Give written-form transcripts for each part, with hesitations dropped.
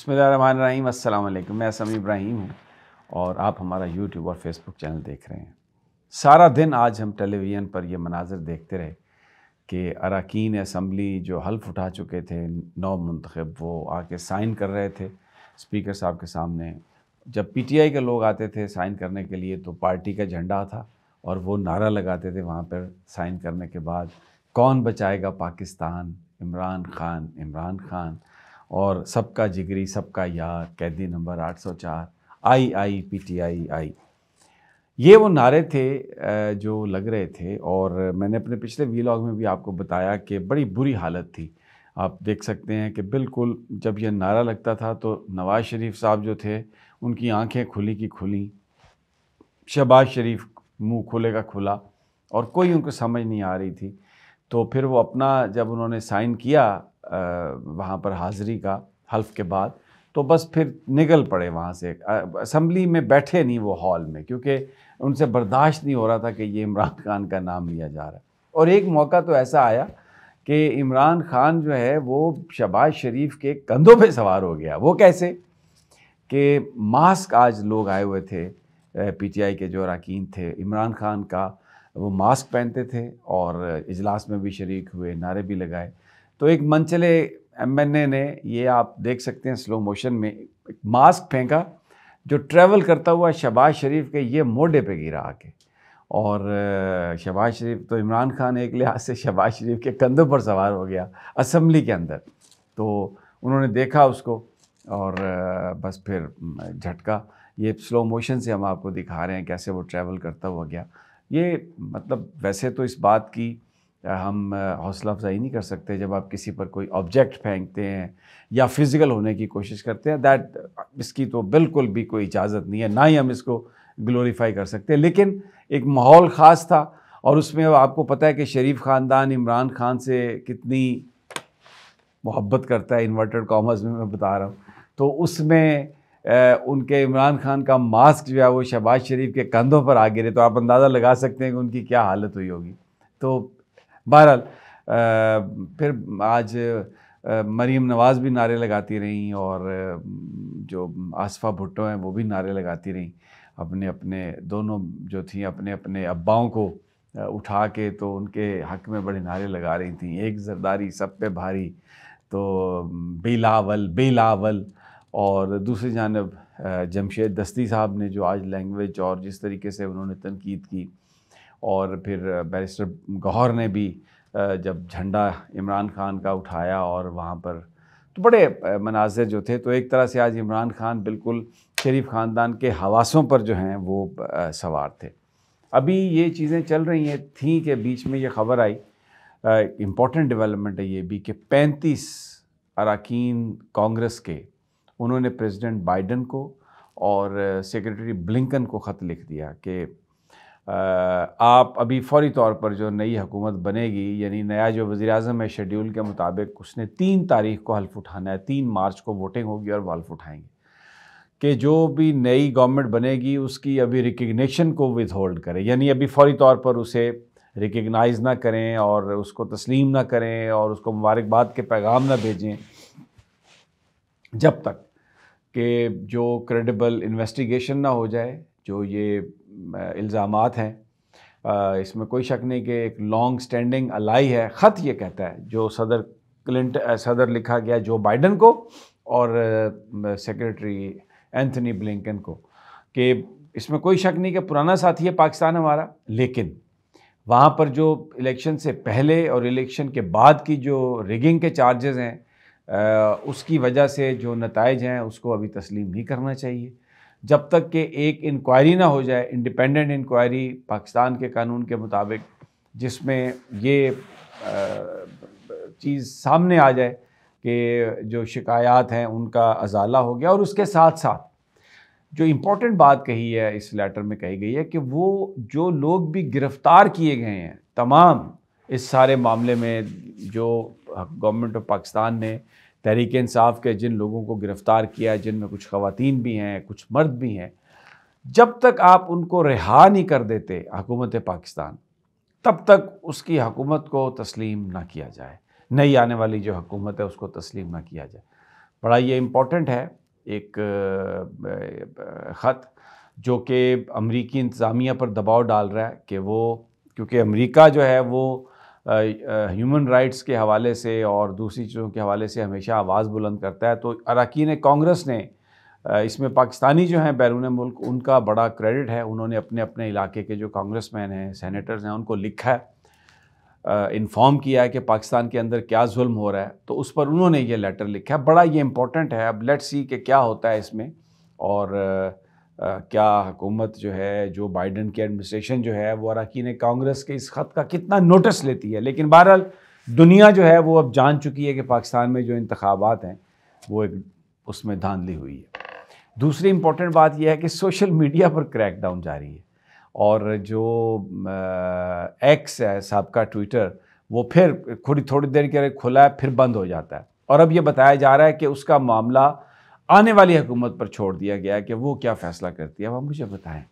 बिस्मिल्लाहिर्रहमानिर्रहीम। अस्सलाम वालेकुम। मैं समी इब्राहिम हूँ और आप हमारा यूट्यूब और फेसबुक चैनल देख रहे हैं। सारा दिन आज हम टेलीविज़न पर ये मनाज़र देखते रहे कि अरकान असम्बली जो हल्फ़ उठा चुके थे नौ मुंतखब, वो आके साइन कर रहे थे स्पीकर साहब के सामने। जब पीटीआई के लोग आते थे साइन करने के लिए तो पार्टी का झंडा था और वो नारा लगाते थे वहाँ पर साइन करने के बाद, कौन बचाएगा पाकिस्तान, इमरान खान, इमरान खान, और सबका जिगरी सबका यार, कैदी नंबर 804, आई आई पीटीआई आई। ये वो नारे थे जो लग रहे थे। और मैंने अपने पिछले वीलॉग में भी आपको बताया कि बड़ी बुरी हालत थी। आप देख सकते हैं कि बिल्कुल जब ये नारा लगता था तो नवाज़ शरीफ साहब जो थे उनकी आंखें खुली की खुली, शहबाज शरीफ मुंह खुले का खुला, और कोई उनको समझ नहीं आ रही थी। तो फिर वो अपना जब उन्होंने साइन किया वहाँ पर हाज़िरी का हल्फ़ के बाद, तो बस फिर निकल पड़े वहाँ से। असम्बली में बैठे नहीं वो हॉल में, क्योंकि उनसे बर्दाश्त नहीं हो रहा था कि ये इमरान खान का नाम लिया जा रहा है। और एक मौका तो ऐसा आया कि इमरान खान जो है वो शहबाज शरीफ के कंधों पे सवार हो गया। वो कैसे कि मास्क, आज लोग आए हुए थे पीटीआई के जो अरकान थे, इमरान खान का वो मास्क पहनते थे और इजलास में भी शरीक हुए, नारे भी लगाए। तो एक मनचले एमएनए ने, ये आप देख सकते हैं स्लो मोशन में, एक मास्क फेंका जो ट्रैवल करता हुआ शहबाज शरीफ के ये मोढे पे गिरा आके। और शहबाज शरीफ तो, इमरान खान एक लिहाज से शहबाज शरीफ के कंधों पर सवार हो गया असम्बली के अंदर। तो उन्होंने देखा उसको और बस फिर झटका। ये स्लो मोशन से हम आपको दिखा रहे हैं कैसे वो ट्रैवल करता हुआ गया। ये मतलब वैसे तो इस बात की हम हौसला अफजाई नहीं कर सकते जब आप किसी पर कोई ऑब्जेक्ट फेंकते हैं या फिज़िकल होने की कोशिश करते हैं, दैट इसकी तो बिल्कुल भी कोई इजाज़त नहीं है, ना ही हम इसको ग्लोरीफाई कर सकते। लेकिन एक माहौल ख़ास था और उसमें आपको पता है कि शरीफ ख़ानदान इमरान खान से कितनी मोहब्बत करता है, इन्वर्टेड कॉमर्स में मैं बता रहा हूँ। तो उसमें उनके इमरान खान का मास्क जो है वो शहबाज शरीफ के कंधों पर आ गिरे, तो आप अंदाज़ा लगा सकते हैं कि उनकी क्या हालत हुई होगी। तो बहरहाल फिर आज मरीम नवाज़ भी नारे लगाती रहीं और जो आसफ़ा भुट्टो हैं वो भी नारे लगाती रहीं, अपने अपने दोनों जो थी अपने अपने अब्बाओं को उठा के तो उनके हक़ में बड़े नारे लगा रही थी। एक ज़रदारी सब पे भारी, तो बिलावल बिलावल। और दूसरी जानब जमशेद दस्ती साहब ने जो आज लैंग्वेज और जिस तरीके से उन्होंने तनकीद की, और फिर बैरिस्टर गौहर ने भी जब झंडा इमरान खान का उठाया और वहाँ पर तो बड़े मनाज़िर जो थे। तो एक तरह से आज इमरान खान बिल्कुल शरीफ ख़ानदान के हवासों पर जो हैं वो सवार थे। अभी ये चीज़ें चल रही हैं थी कि बीच में ये ख़बर आई, इम्पॉर्टेंट डेवलपमेंट है ये भी, कि 35 अरकान कांग्रेस के उन्होंने प्रेसिडेंट बाइडन को और सेक्रेटरी ब्लिंकन को ख़त लिख दिया कि आप अभी फ़ौरी तौर पर जो नई हुकूमत बनेगी, यानी नया जो वज़ीर-ए-आज़म है, शेड्यूल के मुताबिक उसने 3 तारीख़ को हल्फ़ उठाना है। 3 मार्च को वोटिंग होगी और वो हल्फ़ उठाएंगे कि जो भी नई गवर्नमेंट बनेगी उसकी अभी रिकग्निशन को विदहोल्ड करें, यानी अभी फ़ौरी तौर पर उसे रिकग्नाइज़ ना करें और उसको तस्लीम ना करें और उसको मुबारकबाद के पैगाम ना भेजें, जब तक कि जो क्रेडिबल इन्वेस्टिगेशन ना हो जाए। जो ये इल्ज़ामात हैं, इसमें कोई शक नहीं कि एक लॉन्ग स्टैंडिंग अलाई है। ख़त ये कहता है जो सदर लिखा गया जो बाइडन को और सेक्रेटरी एंथनी ब्लिंकन को, कि इसमें कोई शक नहीं कि पुराना साथी है पाकिस्तान हमारा, लेकिन वहाँ पर जो इलेक्शन से पहले और इलेक्शन के बाद की जो रिगिंग के चार्जेस हैं, उसकी वजह से जो नताइज हैं उसको अभी तस्लीम नहीं करना चाहिए जब तक कि एक इंक्वायरी ना हो जाए, इंडिपेंडेंट इंक्वायरी पाकिस्तान के कानून के मुताबिक, जिसमें ये चीज़ सामने आ जाए कि जो शिकायत हैं उनका अजाला हो गया। और उसके साथ साथ जो इम्पोर्टेंट बात कही है इस लेटर में कही गई है कि वो जो लोग भी गिरफ़्तार किए गए हैं तमाम इस सारे मामले में, जो गवर्नमेंट ऑफ पाकिस्तान ने तहरीक इंसाफ के जिन लोगों को गिरफ़्तार किया, जिनमें कुछ ख़वातीन भी हैं कुछ मर्द भी हैं, जब तक आप उनको रिहा नहीं कर देते हुकूमत पाकिस्तान, तब तक उसकी हुकूमत को तस्लीम ना किया जाए, नई आने वाली जो हुकूमत है उसको तस्लीम ना किया जाए। बड़ा ये इम्पोर्टेंट है एक ख़त जो कि अमरीकी इंतज़ामिया पर दबाव डाल रहा है कि वो, क्योंकि अमेरिका जो है वो ह्यूमन राइट्स के हवाले से और दूसरी चीज़ों के हवाले से हमेशा आवाज़ बुलंद करता है, तो अरकान कांग्रेस ने इसमें पाकिस्तानी जो हैं बैरून मुल्क उनका बड़ा क्रेडिट है। उन्होंने अपने अपने इलाके के जो कांग्रेसमैन हैं, सेनेटर्स हैं, उनको लिखा है, इन्फॉर्म किया है कि पाकिस्तान के अंदर क्या जुल्म हो रहा है, तो उस पर उन्होंने ये लेटर लिखा है। बड़ा ये इम्पोर्टेंट है। अब लेट्स सी कि क्या होता है इसमें, और क्या हुकूमत जो है, जो बाइडन की एडमिनिस्ट्रेशन जो है वो अरकान कांग्रेस के इस ख़त का कितना नोटिस लेती है। लेकिन बहरहाल दुनिया जो है वो अब जान चुकी है कि पाकिस्तान में जो इंतखाबात हैं वो एक उसमें धांधली हुई है। दूसरी इम्पोर्टेंट बात यह है कि सोशल मीडिया पर क्रैकडाउन जारी है, और जो एक्स है सबका ट्विटर, वो फिर थोड़ी देर के लिए खुला है, फिर बंद हो जाता है, और अब ये बताया जा रहा है कि उसका मामला आने वाली हुकूमत पर छोड़ दिया गया है कि वो क्या फ़ैसला करती है। अब आप मुझे बताएं,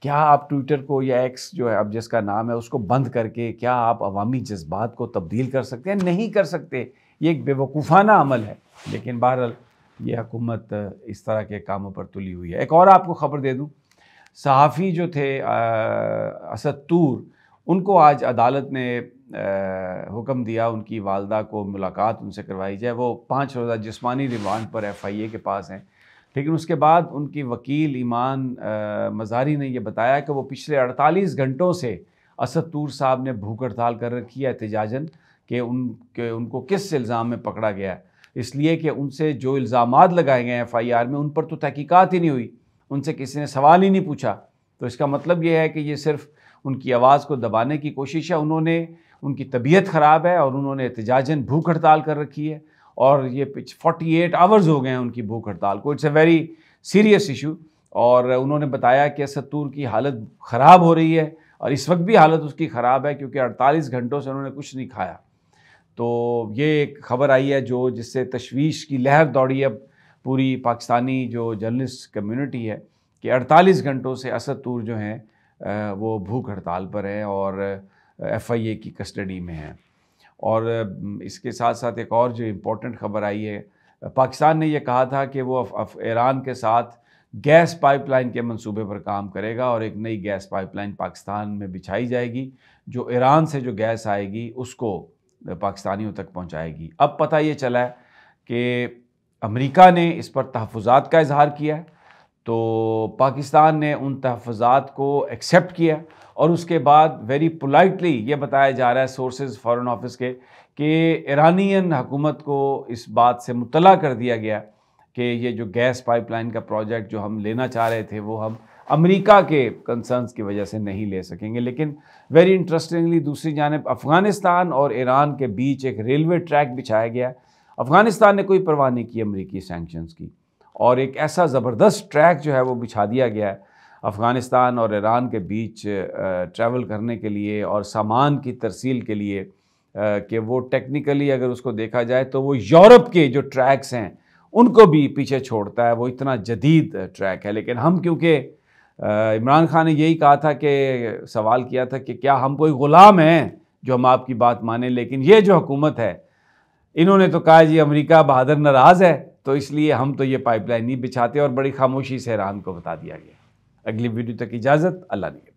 क्या आप ट्विटर को या एक्स जो है अब जिसका नाम है उसको बंद करके क्या आप अवामी जज्बात को तब्दील कर सकते हैं? नहीं कर सकते। ये एक बेवकूफ़ाना अमल है। लेकिन बहरहाल ये हुकूमत इस तरह के कामों पर तुली हुई है। एक और आपको ख़बर दे दूँ, सहाफ़ी जो थे असद तूर, उनको आज अदालत ने हुक्म दिया उनकी वालदा को मुलाकात उनसे करवाई जाए। वो 5 रोज़ा जिस्मानी रिमांड पर FIA के पास हैं, लेकिन उसके बाद उनकी वकील ईमान मज़ारी ने यह बताया कि वो पिछले 48 घंटों से असद तूर साहब ने भूख हड़ताल कर रखी है एहतजाजन कि उनको किस इल्ज़ाम में पकड़ा गया है। इसलिए कि उनसे जो इल्ज़ामात लगाए गए हैं FIR में, उन पर तो तहकीकात ही नहीं हुई, उनसे किसी ने सवाल ही नहीं पूछा। तो इसका मतलब ये है कि ये सिर्फ उनकी आवाज़ को दबाने की कोशिश है। उनकी तबीयत ख़राब है और उन्होंने एहतजाजन भूख हड़ताल कर रखी है, और ये 48 आवर्स हो गए हैं उनकी भूख हड़ताल को। It's a very serious issue. और उन्होंने बताया कि असद तूर की हालत ख़राब हो रही है, और इस वक्त भी हालत उसकी ख़राब है क्योंकि 48 घंटों से उन्होंने कुछ नहीं खाया। तो ये एक ख़बर आई है जिससे तशवीश की लहर दौड़ी है पूरी पाकिस्तानी जो जर्नलिस्ट कम्युनिटी है कि 48 घंटों से असद तूर जो हैं वो भूख हड़ताल पर हैं और FIA की कस्टडी में हैं। और इसके साथ साथ एक और जो इम्पोर्टेंट ख़बर आई है, पाकिस्तान ने यह कहा था कि वो ईरान के साथ गैस पाइपलाइन के मंसूबे पर काम करेगा, और एक नई गैस पाइपलाइन पाकिस्तान में बिछाई जाएगी जो ईरान से जो गैस आएगी उसको पाकिस्तानियों तक पहुंचाएगी। अब पता ये चला है कि अमेरिका ने इस पर तहफ़्फ़ुज़ात का इजहार किया है, तो पाकिस्तान ने उन तहफ़्फ़ुज़ात को एक्सेप्ट किया, और उसके बाद वेरी पोलाइटली ये बताया जा रहा है सोर्सेज फ़ॉरेन ऑफिस के कि ईरानियन हुकूमत को इस बात से मुत्तला कर दिया गया कि ये जो गैस पाइपलाइन का प्रोजेक्ट जो हम लेना चाह रहे थे वो हम अमेरिका के कंसर्न्स की वजह से नहीं ले सकेंगे। लेकिन वेरी इंटरेस्टिंगली दूसरी जानिब अफ़गानिस्तान और ईरान के बीच एक रेलवे ट्रैक बिछाया गया। अफ़गानिस्तान ने कोई परवाह नहीं की अमेरिकी सैंक्शंस की, और एक ऐसा ज़बरदस्त ट्रैक जो है वो बिछा दिया गया है अफ़गानिस्तान और ईरान के बीच ट्रैवल करने के लिए और सामान की तरसील के लिए, कि वो टेक्निकली अगर उसको देखा जाए तो वो यूरोप के जो ट्रैक्स हैं उनको भी पीछे छोड़ता है। वो इतना जदीद ट्रैक है। लेकिन हम, क्योंकि इमरान खान ने यही कहा था कि सवाल किया था कि क्या हम कोई ग़ुलाम हैं जो हम आपकी बात मानें, लेकिन ये जो हुकूमत है इन्होंने तो कहा जी अमेरिका बहादुर नाराज़ है, तो इसलिए हम तो ये पाइपलाइन नहीं बिछाते, और बड़ी खामोशी से ईरान को बता दिया गया। अगली वीडियो तक इजाज़त, अल्लाह ने।